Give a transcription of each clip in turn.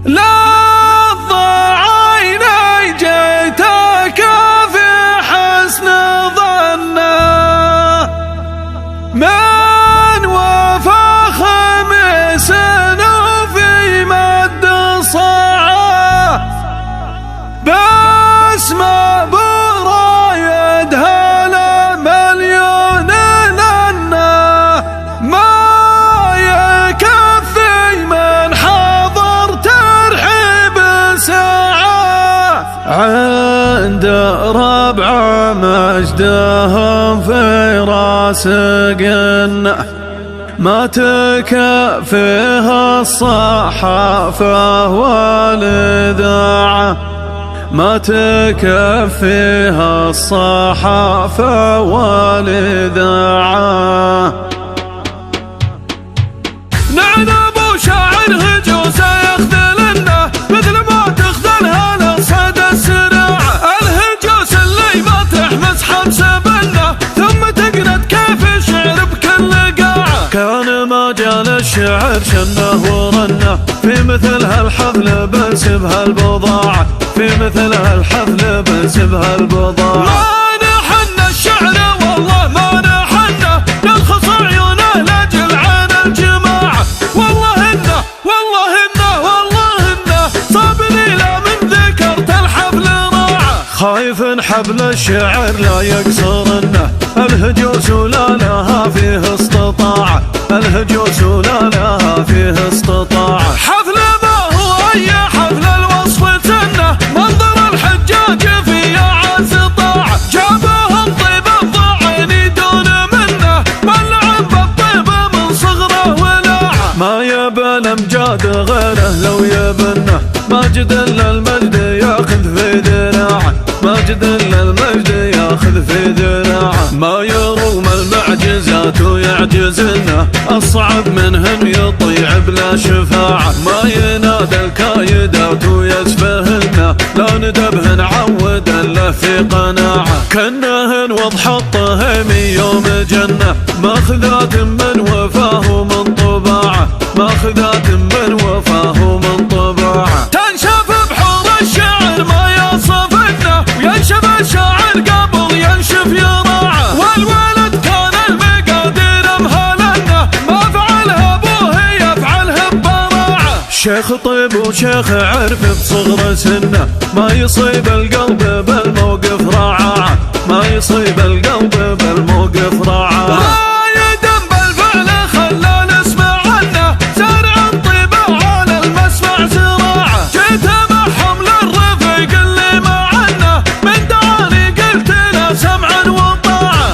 لظ عيني جيتك في حسن ظنه من وفى خميس وفي مد صاعه بس ما برايد هلا مليون لنا ما يكفي من حضر ترحيب ساعة عند ربع مجدهم في راس قنه ما تكفيها الصحافة والإذاعة ما تكفيها الصحافة والإذاعة. نعنب وشاعر هجوسه يخذلنا مثل ما تخذلها لصيد السراعة الهجوس اللي ما تحمس حبس بنا ثم تقند كيف الشعر بكل قاعة كان ما جال الشعر شنه ورنه في مثل هالحفل بنسبها البضاعة في مثل هالحفل بنسبها البضاعة ما نحن الشعر والله ما نحن نلخص عيونه لجل عن الجماعة والله إنه والله إنه والله إنه صابني لا من ذكرت الحفل راعة خايف حبل الشعر لا يكسرنه الهجوس لا لها فيه استطاعة الهجوس لا لها فيه استطاعة حفل ما هو أي حفل الوصف سنه منظر الحجاج في أعز طاعة جابهم طيب الضعين دون منه ملعن بالطيب من صغره ولاعة ما يبى الأمجاد غيره لو يبنه ماجد إلا المجد ياخذ في ذراعه ماجد إلا المجد ياخذ في ذراعه ما يروم المعجزات ويعجزنا الصعب منهم يطيع بلا شفاعة ما ينادى الكايدات ويسفهن لا ندبهن عود له في قناعة كنهن وضح الطهم يوم جنة ماخذات من وفاه من طباعه ماخذات من وفاه من طباعه تنشف بحور الشعر ما يصفنه وينشف الشاعر قبل ينشف يراعه والولد كان المقادير مهلنه ما فعلها ابوه يفعلها ببراعه شيخ طيب وشيخ عرف بصغر سنه ما يصيب القلب بالموقف راعه ما يصيب القلب بالموقف راعه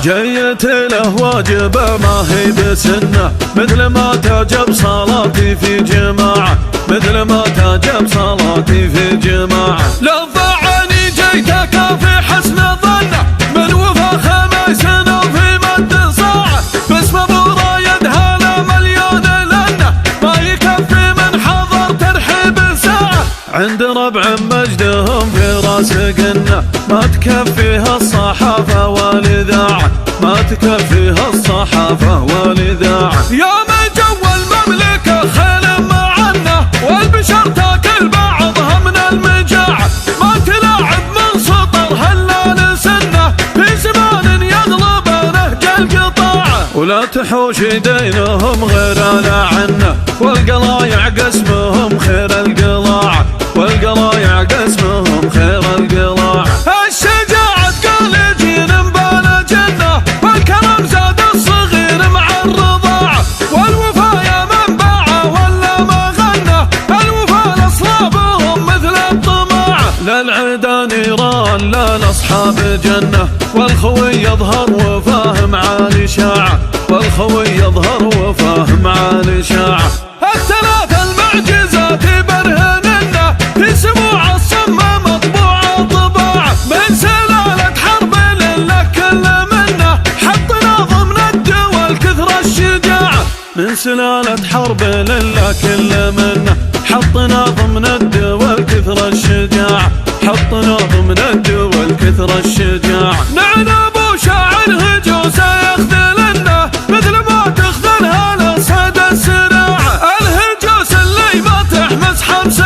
جيت له واجبه ما هي بسنه مثل ما تعجب صلاتي في جماعة مثل ما تعجب صلاتي في جماعة لظعني جيتك في حسن ظنه من وفا خميس وفي مد صاعه بس ما برايد هلا مليون لنا ما يكفي من حضر ترحيب ساعة عند ربع مجدهم في راس قنه ما تكفيها الصحافة والإذاعة ما تكفيها الصحافة والإذاعة يوم جو المملكة خيل معنا والبشر تاكل بعضها من المجاعة ما تلاعب من سطر هلا لسنه في زمان يغلب نهج القطاعة ولا تحوش دينهم غير لعنه والقلايع قسمهم خير القلاعة والقلايع قسمهم خير القلاعة الشجاعة تقال يجين مبال جنة والكرم زاد الصغير مع الرضاعة والوفا يا من باعه ولا ما غنى الوفا لاصحابهم مثل الطماعة للعدا نيران لا لاصحاب جنة والخوي يظهر وفاه مع الإشاعة والخوي يظهر وفاه مع الإشاعة الثلاث المعجزات برهننا في سموع السما مطبوعة طباعة من سلالة حرب لله كل منا حطنا ضمن الدول كثر الشجاعة من سلالة حرب لله كل منا حطنا ضمن الدول كثر الشجاعة حطنا ضمن الدول كثر الشجاعة نعنب وشاعر هجوسه يخذلنا مثل ما تخذلها لصيد السراعة الهجوس اللي ما تحمس حبس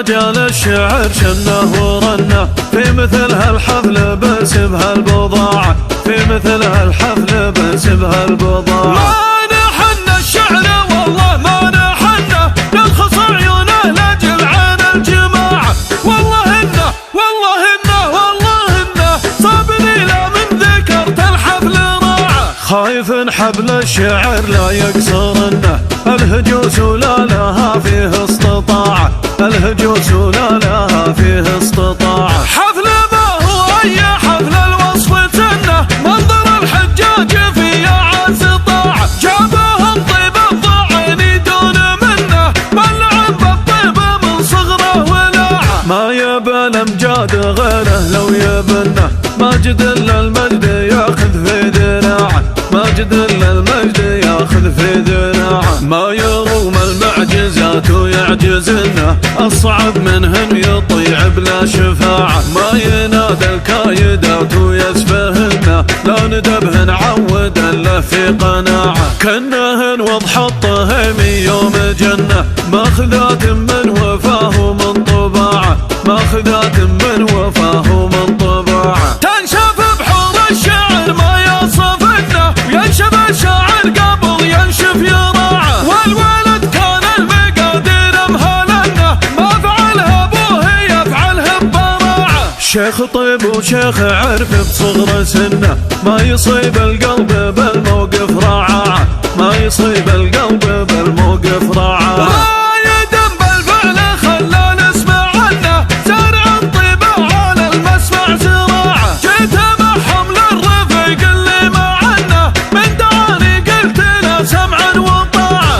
مجال الشعر شنه ورنه، في مثل هالحفل بس بهالبضاعة، في مثل هالحفل بس بهالبضاعة. ما نحن الشعر والله ما نحن، نلخص عيونه لاجل عن الجماعة، والله إنه والله إنه والله إنه صابني لا من ذكرت الحفل راعة. خايف حبل الشعر لا يكسرنه، الهجوس ولا لها فيه استطاعة، الهجوس ولا لها فيه استطاعة. حفل ما هو أي حفل الوصف سنه، منظر الحجاج في أعز طاعة، جابهم طيب الضعين دون منه، ملعب بالطيب من صغره ولاعة. ما يبى الأمجاد غيره لو يبنه، ماجد إلا المجد ياخذ في ذراعه، ماجد إلا المجد ياخذ في ذراعه. ما يروم المعجزات ويعجزنا، أصعب منهن يطيع بلا شفاعة. ما ينادى الكايدات ويسفهن، لا ندبهن عود إلا في قناعة. كنهن وضح الطهيم يوم جنة، ماخذات من وفاه ومن طباعه، ماخذات من وفاه ومن طباعه. تنشف بحور الشعر ما يصفنه، وينشف الشاعر قبل ينشف يراعه. والولد كان المقادير مهلنه، ما فعلها ابوه يفعلها ببراعه. شيخ طيب وشيخ عرف بصغر سنه، ما يصيب القلب بالموقف راعه، ما يصيب القلب بالموقف راعه.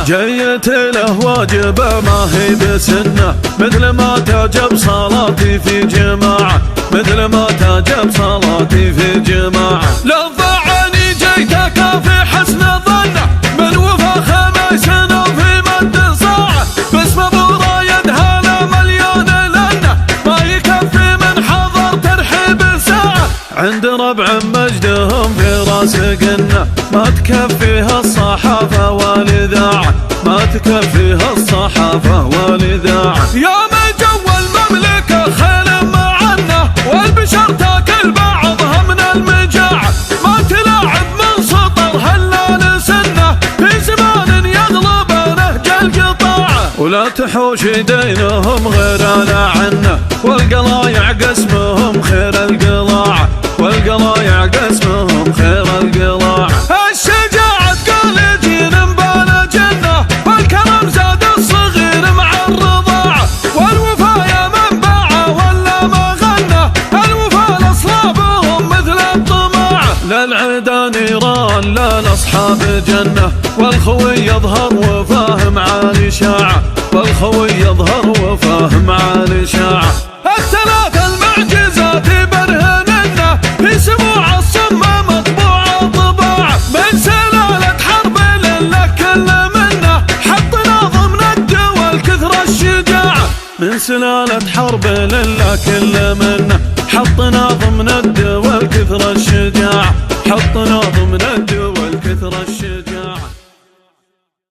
جيت له واجبه ما هي بسنه، مثل ما تعجب صلاتي في جماعة، مثل ما تعجب صلاتي في جماعة. للضعني جيتك في حسن ظنه، من وفا 5 سنة وفي مد صاعه، باسم ابو رايد هلا مليون لنه، ما يكفي من حضر ترحيب ساعة. عند ربع مجدهم في راس قنه، ما تكفيها الصحافة والإذاعة، ما تكفيها الصحافة والإذاعة. يوم جو المملكة خيل معنا، والبشر تاكل بعضها من المجاعة، ما تلاعب من سطر هلا لسنه، في زمان يغلب نهج القطاعة. ولا تحوش دينهم غير على عنه، والقلايع قسمهم خير القلاعة، والقلايع قسمهم خير القلاعة. الشجاعة تقال جين مبال جنة، والكرم زاد الصغير مع الرضاعة، والوفا يا من باعه ولا ما غنى، الوفا لأصلابهم مثل الطماعة. للعدا نيران لا لأصحاب جنة، والخوي يظهر وفاه مع الإشاعة، والخوي يظهر وفاه مع الإشاعة. الثلاث المعجزات برهننا، في سموع الصمة مطبوعة طباعة، من سلالة حرب لله كل منا، حطنا ضمن الدول كثر الشجاعة. من سلالة حرب لله كل منا، حطنا ضمن الدول كثر الشجاعة، حطنا ضمن الدول كثر الشجاعة.